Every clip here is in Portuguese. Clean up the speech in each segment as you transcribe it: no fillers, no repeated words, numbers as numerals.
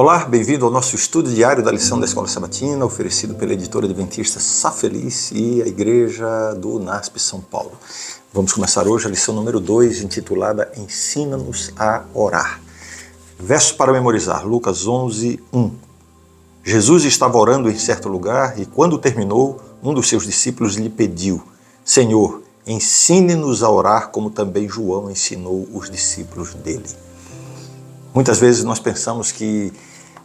Olá, bem-vindo ao nosso estudo diário da lição da Escola Sabatina, oferecido pela editora adventista Sá Feliz e a Igreja do NASP São Paulo. Vamos começar hoje a lição número 2, intitulada Ensina-nos a orar. Versos para memorizar, Lucas 11, 1. Jesus estava orando em certo lugar e, quando terminou, um dos seus discípulos lhe pediu: Senhor, ensine-nos a orar como também João ensinou os discípulos dele. Muitas vezes nós pensamos que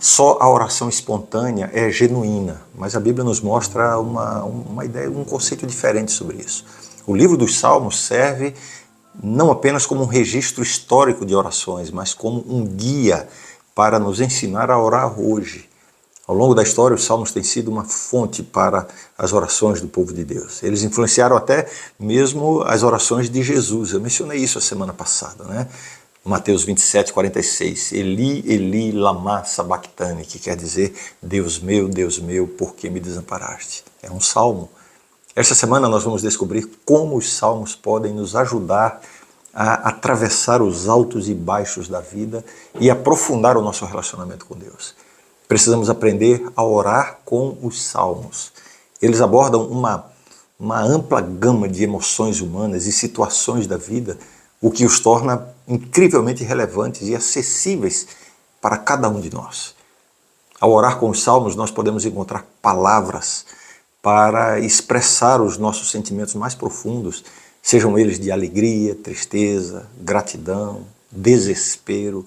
só a oração espontânea é genuína, mas a Bíblia nos mostra uma ideia, um conceito diferente sobre isso. O livro dos Salmos serve não apenas como um registro histórico de orações, mas como um guia para nos ensinar a orar hoje. Ao longo da história, os Salmos têm sido uma fonte para as orações do povo de Deus. Eles influenciaram até mesmo as orações de Jesus. Eu mencionei isso a semana passada, né? Mateus 27, 46, Eli, Eli, lama sabachthani, que quer dizer, Deus meu, por que me desamparaste? É um salmo. Esta semana nós vamos descobrir como os salmos podem nos ajudar a atravessar os altos e baixos da vida e aprofundar o nosso relacionamento com Deus. Precisamos aprender a orar com os salmos. Eles abordam uma ampla gama de emoções humanas e situações da vida, o que os torna incrivelmente relevantes e acessíveis para cada um de nós. Ao orar com os salmos, nós podemos encontrar palavras para expressar os nossos sentimentos mais profundos, sejam eles de alegria, tristeza, gratidão, desespero.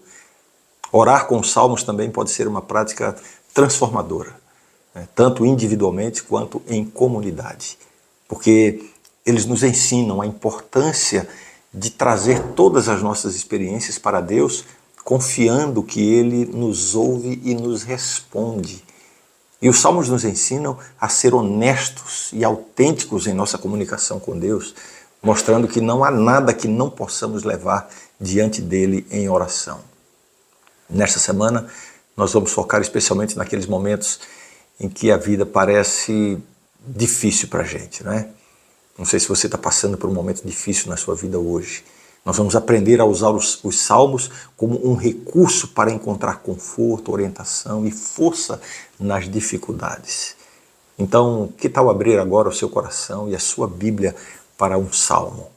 Orar com os salmos também pode ser uma prática transformadora, né? Tanto individualmente quanto em comunidade, porque eles nos ensinam a importância de trazer todas as nossas experiências para Deus, confiando que Ele nos ouve e nos responde. E os Salmos nos ensinam a ser honestos e autênticos em nossa comunicação com Deus, mostrando que não há nada que não possamos levar diante dEle em oração. Nesta semana, nós vamos focar especialmente naqueles momentos em que a vida parece difícil para a gente, né? Não sei se você está passando por um momento difícil na sua vida hoje. Nós vamos aprender a usar os salmos como um recurso para encontrar conforto, orientação e força nas dificuldades. Então, que tal abrir agora o seu coração e a sua Bíblia para um salmo?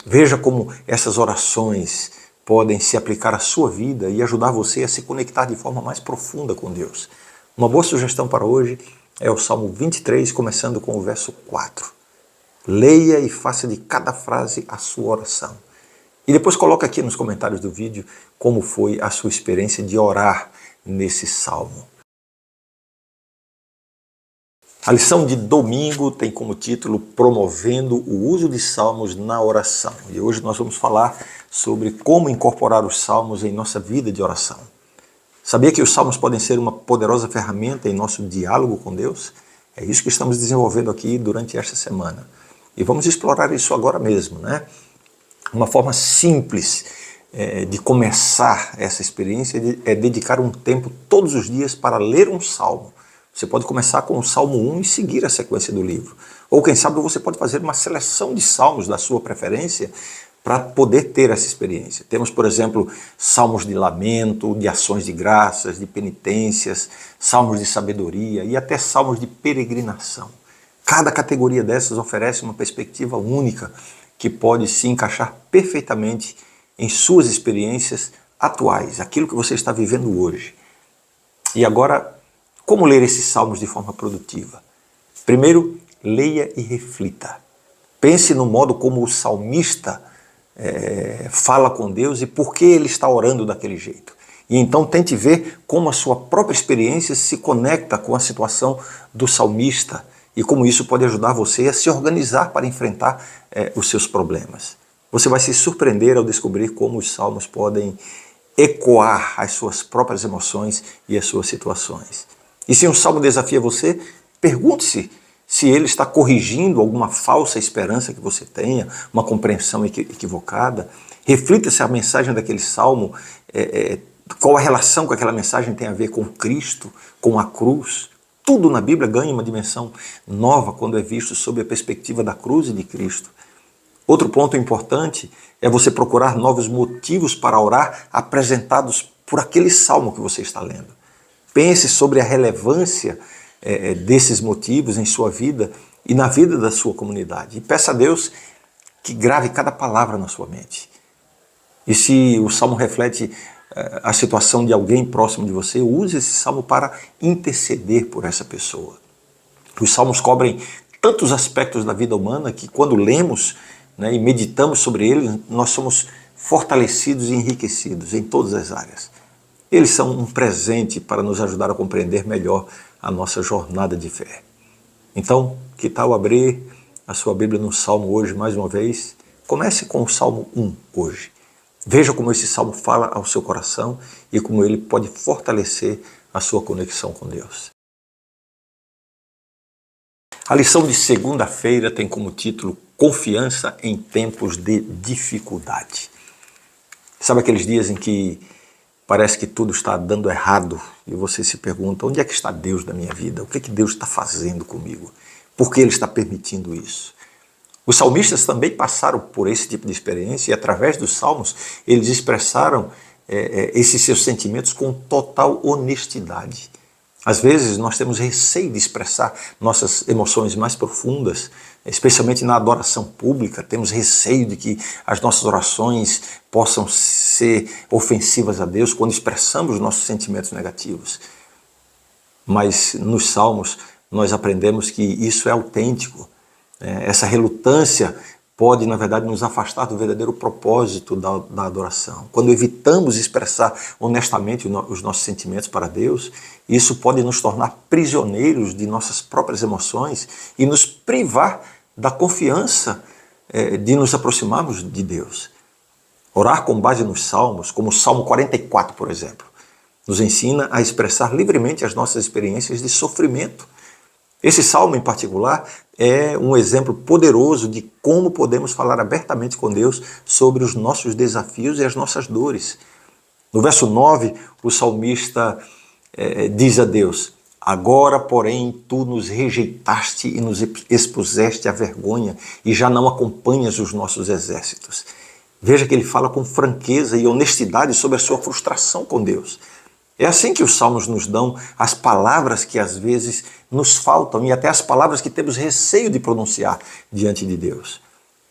Veja como essas orações podem se aplicar à sua vida e ajudar você a se conectar de forma mais profunda com Deus. Uma boa sugestão para hoje é o Salmo 23, começando com o verso 4. Leia e faça de cada frase a sua oração. E depois coloca aqui nos comentários do vídeo como foi a sua experiência de orar nesse salmo. A lição de domingo tem como título Promovendo o uso de salmos na oração. E hoje nós vamos falar sobre como incorporar os salmos em nossa vida de oração. Sabia que os salmos podem ser uma poderosa ferramenta em nosso diálogo com Deus? É isso que estamos desenvolvendo aqui durante esta semana. E vamos explorar isso agora mesmo, né? Uma forma simples de começar essa experiência é dedicar um tempo todos os dias para ler um salmo. Você pode começar com o Salmo 1 e seguir a sequência do livro. Ou quem sabe você pode fazer uma seleção de salmos da sua preferência para poder ter essa experiência. Temos, por exemplo, salmos de lamento, de ações de graças, de penitências, salmos de sabedoria e até salmos de peregrinação. Cada categoria dessas oferece uma perspectiva única que pode se encaixar perfeitamente em suas experiências atuais, aquilo que você está vivendo hoje. E agora, como ler esses salmos de forma produtiva? Primeiro, leia e reflita. Pense no modo como o salmista fala com Deus e por que ele está orando daquele jeito. E então tente ver como a sua própria experiência se conecta com a situação do salmista e como isso pode ajudar você a se organizar para enfrentar os seus problemas. Você vai se surpreender ao descobrir como os salmos podem ecoar as suas próprias emoções e as suas situações. E se um salmo desafia você, pergunte-se se ele está corrigindo alguma falsa esperança que você tenha, uma compreensão equivocada. Reflita se a mensagem daquele salmo, qual a relação que aquela mensagem tem a ver com Cristo, com a cruz. Tudo na Bíblia ganha uma dimensão nova quando é visto sob a perspectiva da cruz e de Cristo. Outro ponto importante é você procurar novos motivos para orar apresentados por aquele salmo que você está lendo. Pense sobre a relevância desses motivos em sua vida e na vida da sua comunidade. E peça a Deus que grave cada palavra na sua mente. E se o salmo reflete a situação de alguém próximo de você, use esse salmo para interceder por essa pessoa. Os salmos cobrem tantos aspectos da vida humana que quando lemos, né, e meditamos sobre eles, nós somos fortalecidos e enriquecidos em todas as áreas. Eles são um presente para nos ajudar a compreender melhor a nossa jornada de fé. Então, que tal abrir a sua Bíblia no Salmo hoje, mais uma vez? Comece com o Salmo 1 hoje. Veja como esse Salmo fala ao seu coração e como ele pode fortalecer a sua conexão com Deus. A lição de segunda-feira tem como título Confiança em tempos de dificuldade. Sabe aqueles dias em que parece que tudo está dando errado e você se pergunta, onde é que está Deus na minha vida? O que é que Deus está fazendo comigo? Por que Ele está permitindo isso? Os salmistas também passaram por esse tipo de experiência e através dos salmos eles expressaram esses seus sentimentos com total honestidade. Às vezes nós temos receio de expressar nossas emoções mais profundas, especialmente na adoração pública, temos receio de que as nossas orações possam ser ofensivas a Deus quando expressamos nossos sentimentos negativos. Mas nos salmos nós aprendemos que isso é autêntico. Essa relutância pode, na verdade, nos afastar do verdadeiro propósito da adoração. Quando evitamos expressar honestamente os nossos sentimentos para Deus, isso pode nos tornar prisioneiros de nossas próprias emoções e nos privar da confiança de nos aproximarmos de Deus. Orar com base nos salmos, como o Salmo 44, por exemplo, nos ensina a expressar livremente as nossas experiências de sofrimento. Esse salmo em particular é um exemplo poderoso de como podemos falar abertamente com Deus sobre os nossos desafios e as nossas dores. No verso 9, o salmista diz a Deus, agora, porém, tu nos rejeitaste e nos expuseste à vergonha e já não acompanhas os nossos exércitos. Veja que ele fala com franqueza e honestidade sobre a sua frustração com Deus. É assim que os salmos nos dão as palavras que às vezes nos faltam e até as palavras que temos receio de pronunciar diante de Deus.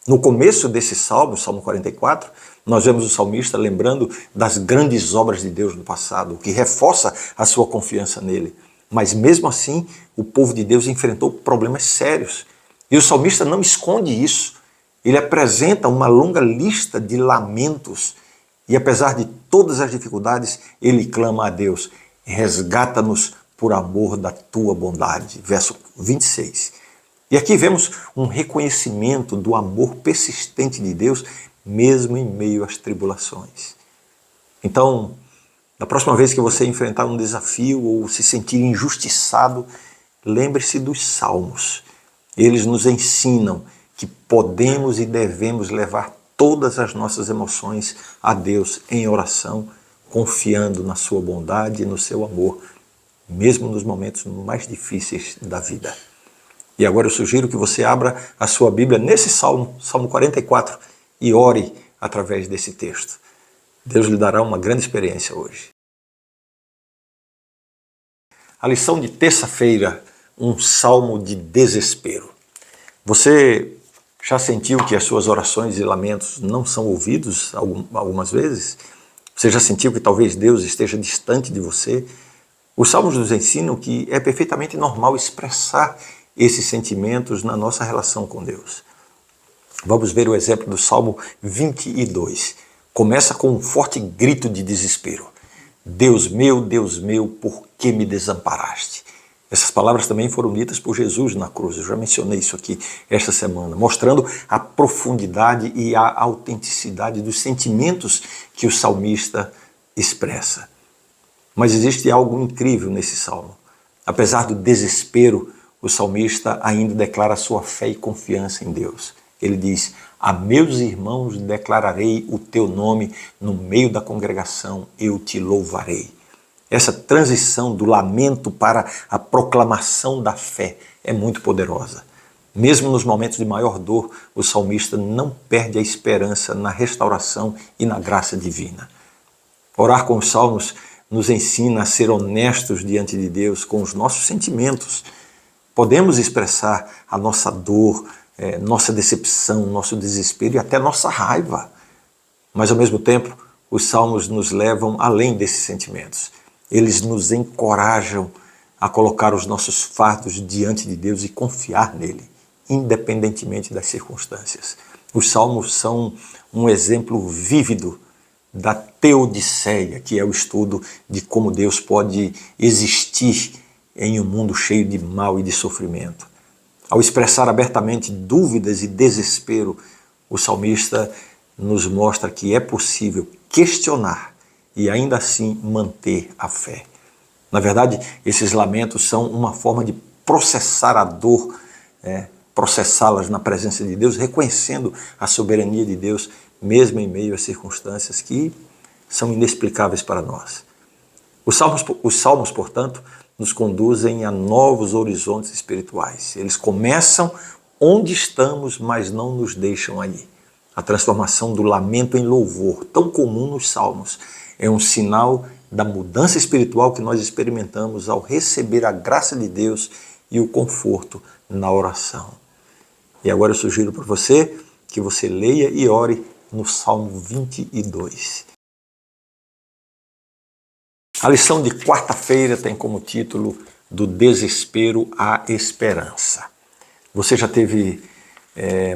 No começo desse salmo, Salmo 44, nós vemos o salmista lembrando das grandes obras de Deus no passado, o que reforça a sua confiança nele. Mas mesmo assim, o povo de Deus enfrentou problemas sérios. E o salmista não esconde isso. Ele apresenta uma longa lista de lamentos. E apesar de todas as dificuldades, ele clama a Deus, resgata-nos por amor da tua bondade. Verso 26. E aqui vemos um reconhecimento do amor persistente de Deus, mesmo em meio às tribulações. Então, da próxima vez que você enfrentar um desafio ou se sentir injustiçado, lembre-se dos salmos. Eles nos ensinam que podemos e devemos levar todas as nossas emoções a Deus em oração, confiando na sua bondade e no seu amor, mesmo nos momentos mais difíceis da vida. E agora eu sugiro que você abra a sua Bíblia nesse Salmo, Salmo 44, e ore através desse texto. Deus lhe dará uma grande experiência hoje. A lição de terça-feira, um salmo de desespero. Você já sentiu que as suas orações e lamentos não são ouvidos algumas vezes? Você já sentiu que talvez Deus esteja distante de você? Os salmos nos ensinam que é perfeitamente normal expressar esses sentimentos na nossa relação com Deus. Vamos ver o exemplo do Salmo 22. Começa com um forte grito de desespero. Deus meu, por que me desamparaste? Essas palavras também foram ditas por Jesus na cruz. Eu já mencionei isso aqui esta semana, mostrando a profundidade e a autenticidade dos sentimentos que o salmista expressa. Mas existe algo incrível nesse salmo. Apesar do desespero, o salmista ainda declara sua fé e confiança em Deus. Ele diz, a meus irmãos declararei o teu nome, no meio da congregação eu te louvarei. Essa transição do lamento para a proclamação da fé é muito poderosa. Mesmo nos momentos de maior dor, o salmista não perde a esperança na restauração e na graça divina. Orar com os salmos nos ensina a ser honestos diante de Deus com os nossos sentimentos. Podemos expressar a nossa dor, nossa decepção, nosso desespero e até nossa raiva. Mas ao mesmo tempo, os salmos nos levam além desses sentimentos. Eles nos encorajam a colocar os nossos fardos diante de Deus e confiar nele, independentemente das circunstâncias. Os salmos são um exemplo vívido da teodiceia, que é o estudo de como Deus pode existir em um mundo cheio de mal e de sofrimento. Ao expressar abertamente dúvidas e desespero, o salmista nos mostra que é possível questionar e ainda assim manter a fé. Na verdade, esses lamentos são uma forma de processar a dor, processá-las na presença de Deus, reconhecendo a soberania de Deus, mesmo em meio a circunstâncias que são inexplicáveis para nós. Os salmos, portanto, nos conduzem a novos horizontes espirituais. Eles começam onde estamos, mas não nos deixam aí. A transformação do lamento em louvor, tão comum nos salmos, é um sinal da mudança espiritual que nós experimentamos ao receber a graça de Deus e o conforto na oração. E agora eu sugiro para você que você leia e ore no Salmo 22. A lição de quarta-feira tem como título Do Desespero à Esperança. Você já teve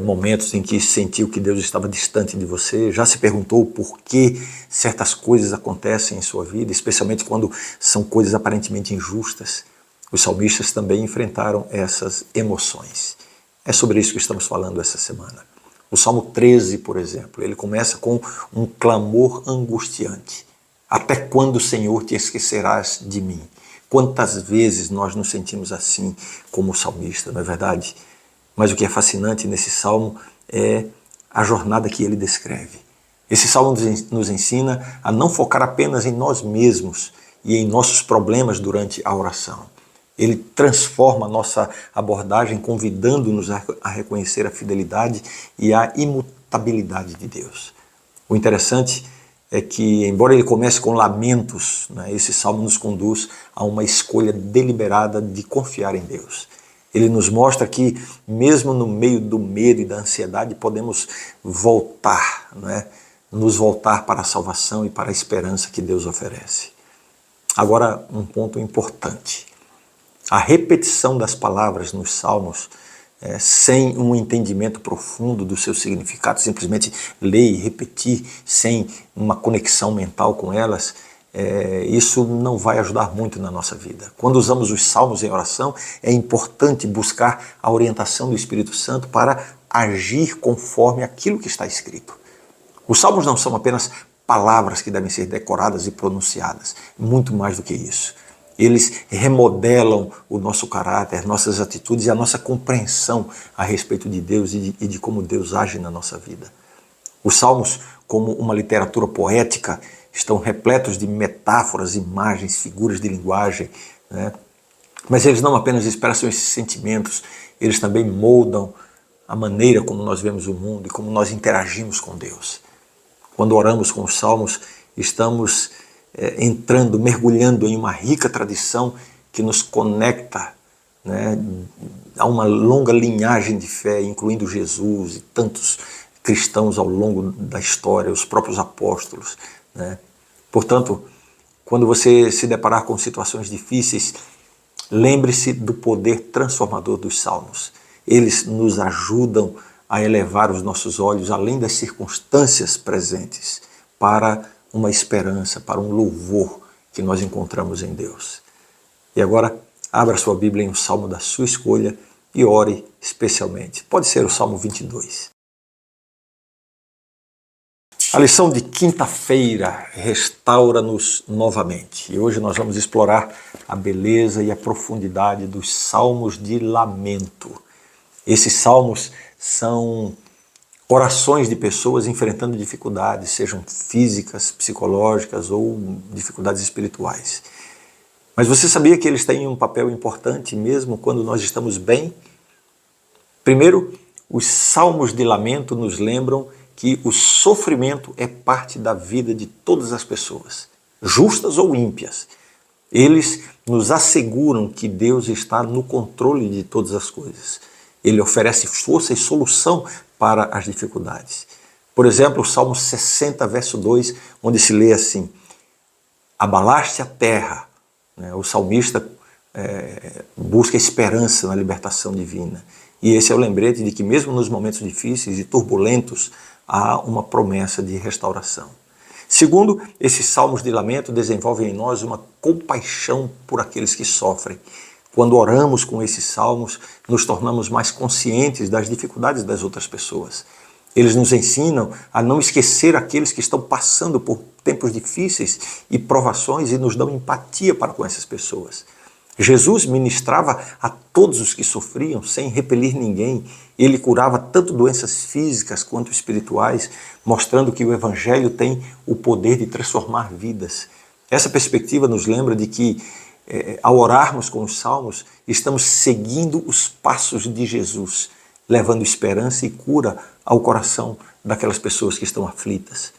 momentos em que sentiu que Deus estava distante de você? Já se perguntou por que certas coisas acontecem em sua vida, especialmente quando são coisas aparentemente injustas? Os salmistas também enfrentaram essas emoções. É sobre isso que estamos falando essa semana. O Salmo 13, por exemplo, ele começa com um clamor angustiante. Até quando, Senhor, te esquecerás de mim? Quantas vezes nós nos sentimos assim como o salmista, não é verdade? Mas o que é fascinante nesse salmo é a jornada que ele descreve. Esse salmo nos ensina a não focar apenas em nós mesmos e em nossos problemas durante a oração. Ele transforma a nossa abordagem, convidando-nos a reconhecer a fidelidade e a imutabilidade de Deus. O interessante é que, embora ele comece com lamentos, esse salmo nos conduz a uma escolha deliberada de confiar em Deus. Ele nos mostra que, mesmo no meio do medo e da ansiedade, podemos voltar, nos voltar para a salvação e para a esperança que Deus oferece. Agora, um ponto importante. A repetição das palavras nos salmos, sem um entendimento profundo do seu significado, simplesmente ler e repetir sem uma conexão mental com elas, isso não vai ajudar muito na nossa vida. Quando usamos os salmos em oração, é importante buscar a orientação do Espírito Santo para agir conforme aquilo que está escrito. Os salmos não são apenas palavras que devem ser decoradas e pronunciadas, muito mais do que isso. Eles remodelam o nosso caráter, nossas atitudes e a nossa compreensão a respeito de Deus e de como Deus age na nossa vida. Os salmos, como uma literatura poética, estão repletos de metáforas, imagens, figuras de linguagem, Mas eles não apenas expressam esses sentimentos, eles também moldam a maneira como nós vemos o mundo e como nós interagimos com Deus. Quando oramos com os salmos, estamos entrando, mergulhando em uma rica tradição que nos conecta a uma longa linhagem de fé, incluindo Jesus e tantos cristãos ao longo da história, os próprios apóstolos. Portanto, quando você se deparar com situações difíceis, lembre-se do poder transformador dos salmos. Eles nos ajudam a elevar os nossos olhos além das circunstâncias presentes para uma esperança, para um louvor que nós encontramos em Deus. E agora, abra sua Bíblia em um salmo da sua escolha e ore especialmente. Pode ser o Salmo 22. A lição de quinta-feira restaura-nos novamente. E hoje nós vamos explorar a beleza e a profundidade dos salmos de lamento. Esses salmos são orações de pessoas enfrentando dificuldades, sejam físicas, psicológicas ou dificuldades espirituais. Mas você sabia que eles têm um papel importante mesmo quando nós estamos bem? Primeiro, os salmos de lamento nos lembram que o sofrimento é parte da vida de todas as pessoas. justas ou ímpias. Eles nos asseguram que Deus está no controle de todas as coisas. Ele oferece força e solução para as dificuldades. Por exemplo, o Salmo 60, verso 2, onde se lê assim: abalaste a terra. O salmista busca esperança na libertação divina. E esse é o lembrete de que mesmo nos momentos difíceis e turbulentos, há uma promessa de restauração. Segundo, esses salmos de lamento desenvolvem em nós uma compaixão por aqueles que sofrem. Quando oramos com esses salmos, nos tornamos mais conscientes das dificuldades das outras pessoas. Eles nos ensinam a não esquecer aqueles que estão passando por tempos difíceis e provações e nos dão empatia para com essas pessoas. Jesus ministrava a todos os que sofriam sem repelir ninguém. Ele curava tanto doenças físicas quanto espirituais, mostrando que o Evangelho tem o poder de transformar vidas. Essa perspectiva nos lembra de que, ao orarmos com os salmos, estamos seguindo os passos de Jesus, levando esperança e cura ao coração daquelas pessoas que estão aflitas.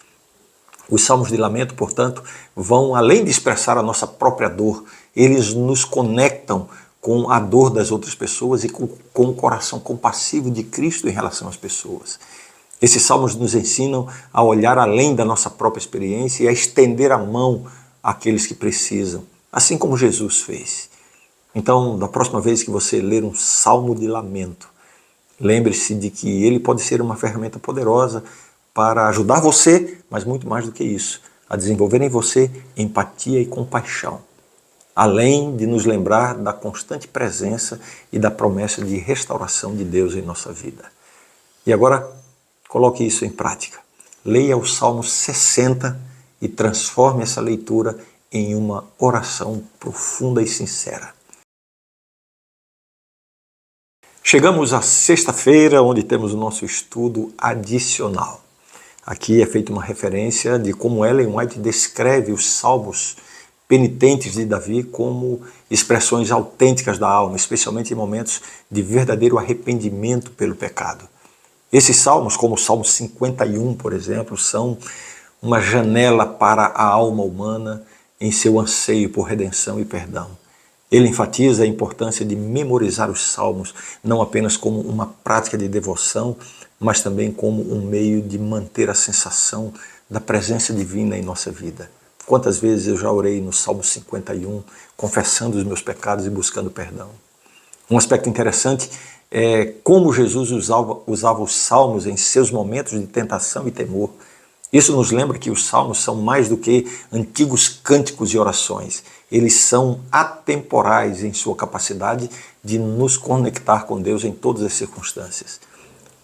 Os salmos de lamento, portanto, vão além de expressar a nossa própria dor, eles nos conectam com a dor das outras pessoas e com o coração compassivo de Cristo em relação às pessoas. Esses salmos nos ensinam a olhar além da nossa própria experiência e a estender a mão àqueles que precisam, assim como Jesus fez. Então, da próxima vez que você ler um salmo de lamento, lembre-se de que ele pode ser uma ferramenta poderosa para ajudar você, mas muito mais do que isso, a desenvolver em você empatia e compaixão, além de nos lembrar da constante presença e da promessa de restauração de Deus em nossa vida. E agora, coloque isso em prática. Leia o Salmo 60 e transforme essa leitura em uma oração profunda e sincera. Chegamos à sexta-feira, onde temos o nosso estudo adicional. Aqui é feita uma referência de como Ellen White descreve os salmos penitentes de Davi como expressões autênticas da alma, especialmente em momentos de verdadeiro arrependimento pelo pecado. Esses salmos, como o Salmo 51, por exemplo, são uma janela para a alma humana em seu anseio por redenção e perdão. Ele enfatiza a importância de memorizar os salmos, não apenas como uma prática de devoção, mas também como um meio de manter a sensação da presença divina em nossa vida. Quantas vezes eu já orei no Salmo 51, confessando os meus pecados e buscando perdão. Um aspecto interessante é como Jesus usava os salmos em seus momentos de tentação e temor. Isso nos lembra que os salmos são mais do que antigos cânticos e orações. Eles são atemporais em sua capacidade de nos conectar com Deus em todas as circunstâncias.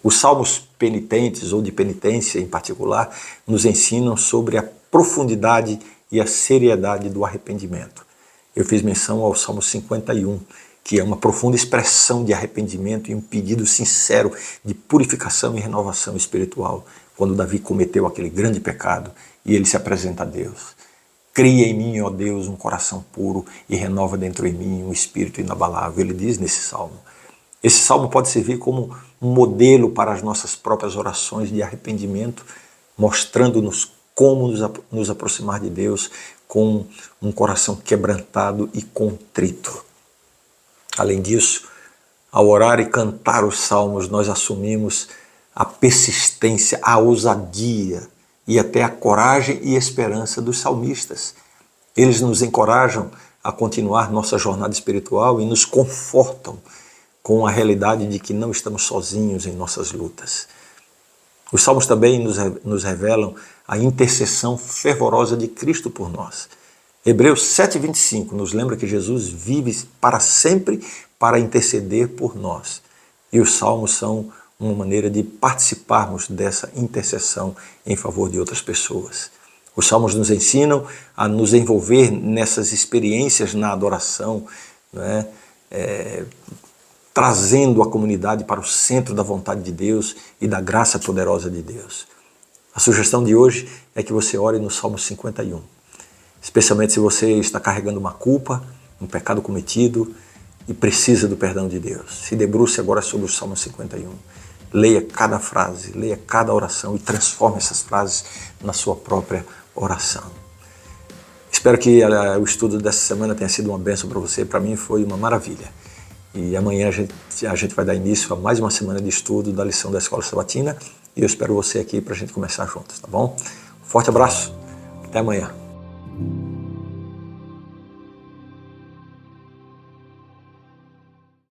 Os salmos penitentes, ou de penitência em particular, nos ensinam sobre a profundidade e a seriedade do arrependimento. Eu fiz menção ao Salmo 51, que é uma profunda expressão de arrependimento e um pedido sincero de purificação e renovação espiritual, quando Davi cometeu aquele grande pecado e ele se apresenta a Deus. Cria em mim, ó Deus, um coração puro e renova dentro em mim um espírito inabalável. Ele diz nesse salmo. Esse salmo pode servir como um modelo para as nossas próprias orações de arrependimento, mostrando-nos como nos aproximar de Deus com um coração quebrantado e contrito. Além disso, ao orar e cantar os salmos, nós assumimos a persistência, a ousadia e até a coragem e esperança dos salmistas. Eles nos encorajam a continuar nossa jornada espiritual e nos confortam com a realidade de que não estamos sozinhos em nossas lutas. Os salmos também nos revelam a intercessão fervorosa de Cristo por nós. Hebreus 7,25 nos lembra que Jesus vive para sempre para interceder por nós. E os salmos são uma maneira de participarmos dessa intercessão em favor de outras pessoas. Os salmos nos ensinam a nos envolver nessas experiências na adoração, né? Trazendo a comunidade para o centro da vontade de Deus e da graça poderosa de Deus. A sugestão de hoje é que você ore no Salmo 51, especialmente se você está carregando uma culpa, um pecado cometido e precisa do perdão de Deus. Se debruce agora sobre o Salmo 51. Leia cada frase, leia cada oração e transforme essas frases na sua própria oração. Espero que o estudo dessa semana tenha sido uma bênção para você. Para mim foi uma maravilha. E amanhã a gente vai dar início a mais uma semana de estudo da lição da Escola Sabatina. E eu espero você aqui para a gente começar juntos, tá bom? Forte abraço, até amanhã.